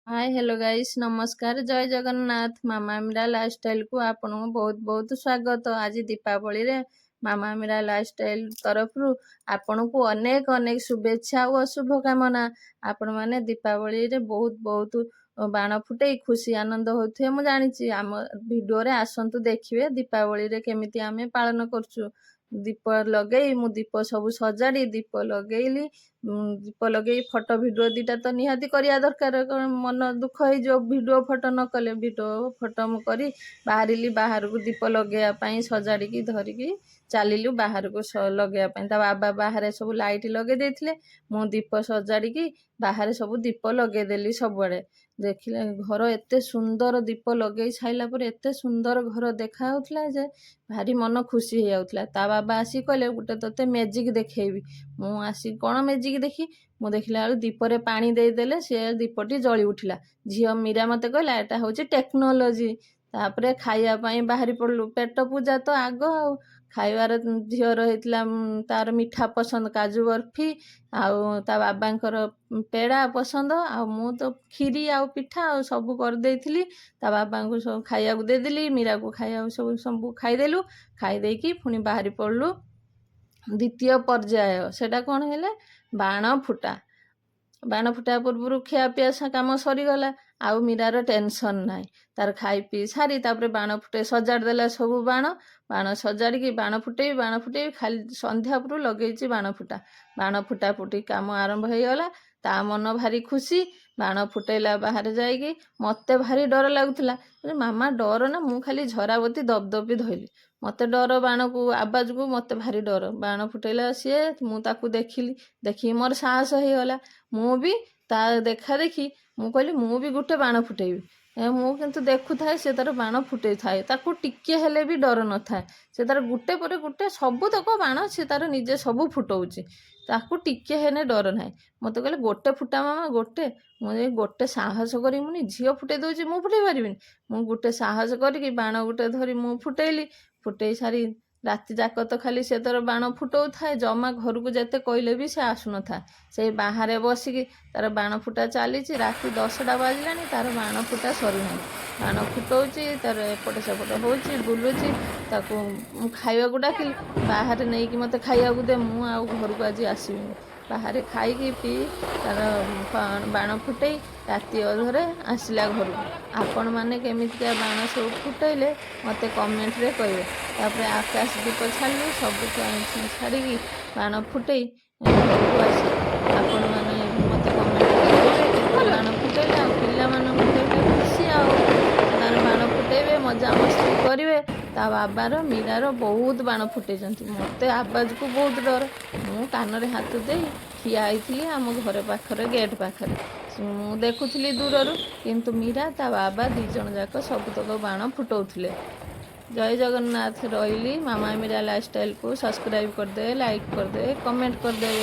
Hi hello guys नमस्कार जय जगन्नाथ मामा अमीरा lifestyle को आपको बहुत बहुत स्वागत। आज दीपावली रे मामा अमीरा लाइफस्टाइल तरफ आपन को अनेक अनेक शुभेच्छा और शुभकामना। आपण माने दीपावली रे बहुत बहुत बाण फुटे खुशी आनंद होथे मु जानिछि। आम वीडियो रे आसंतु देखिए दीपावली रे केमिति आमे पालन करछु। दीप लगे मु दीप सब सजाड़ी दीप लगेली दीप लगे फोटो भिडियो दीटा तो निहाती करिया दरकार। मन दुख हो जो भिडियो फोटो न कले भिडियो फोटो मु करी बाहरिली बाहर को दीप लगे सजाड़ी धरिकी चलिलु बाहर को लगे ता बाबा बाहर सब लाइट लगे देथिले मु दीप सजाड़ी बाहर सब दीप लगेदेली सबुआड़े। देखिले घर एते सुंदर दीप लगे साइला पर एते सुंदर घर देखा होउथला जे भारी मन खुशी हो जाउथला। ता बाबा आसी कहले गुटे तोते मैजिक देखेबी। मु आसी कौन मैजिक देखी मु देखला दीपरे पानी देदेले से दीपटी जली उठिला। झील मीरा मते कहला एटा होची टेक्नोलोजी। तापरे खाइया पई बाहरी पड़लु पेट पूजा तो आग आउ खाइबार झीर होइतला तार मिठा पसंद काजू बर्फी आउ ता बाबांकर पेड़ा पसंद आउ मु तो खीरी आउ पिठा आउ सब कर देइथिली। ता बाबा को सब खाइया को देदेली मीरा को खाइया सब सब खाइदेलु। खाइ देकी पुनी बाहरी पड़लु द्वितीय पर्याय सेटा कौन हेले बाण फुटा। बाण फुटा पूर्व खियापिया कम सरीगला आउ मीरार टेंशन नाई तार खाई पी सारी तापर बाण फुटे सजाड़ देला सब बाण बाण सजाड़ी बाण फुटे खाली संध्या पर लगे बाण फुटा फुटी काम आरंभ हो गला। ता मन भारी खुशी बाण फुटेला बाहर जाइकी मते भारी डर लगुला। मामा डर ना मु खाली झराबती दबदबी धइली मते डर बाण को आवाज को मते भारी डर बाण फुटेला सी मु ताकू देखी मोर साहस हो गला। मु भी ता देखा देखी मु कहली मु भी गुटे बाण फुटेबी। मु किंतु देखु थाए से तार बाण फुटे थाए ताकू टिके हेले भी डर न थाए से तार गुटे पर गुटे सबु तक बाण से तार निजे सबु फुटौची ताकू टिके हेने डर ना। मते कहले गोटे फुटा मामा गोटे मुझे गोटे साहस करी मुनि झील फुटे दौची मु फुटे पारिबिनी मु गोटे साहस करी बाण गोटे धरी मु फुटेली। फुटे सारी राति जाक तो खाली से तार बाण फुटौ थाए जमा घर को जेते कहले भी से आसु न था से बाहर बसिकी तार बाण फुटा चली राति 10टा बाजिलानी तार बाण फुटा सरी ना बाण फुटौची तार एपट सेपट होची बुलुची ताकू खाइबा डाकिली बाहर नहीं कि मते खाइबा दे मु आउ घर को आज आसबिनी बाहर खाई पी तार बाण फुटे राति अधरे आसला घर को। आपण मैंने केमितिया बाण सब फुटेले मते कमेंट रे कहे। तापर आकाश दीप छाड़ू सब छाड़ी बाण फुटे घर को आस आपण मैंने मते कमेंट बाण फुटेले आ पिला मान खुशी आर बाण फुटेबे मजा मस्ती करेंगे। ता बाबार मीरार बहुत बाण फुटे मते आवाज को बहुत डर मु कान हाथ दे ठिया होइथिली आम घर पाखरे गेट पाखरे मु देखुली दूर किंतु मीरा ता बाबा दी जन जाक सबतक बाण फुटौथिले। जय जगन्नाथ रही मामा मीरा लाइफस्टाइल को सब्सक्राइब करदे लाइक करदे कमेंट करदे।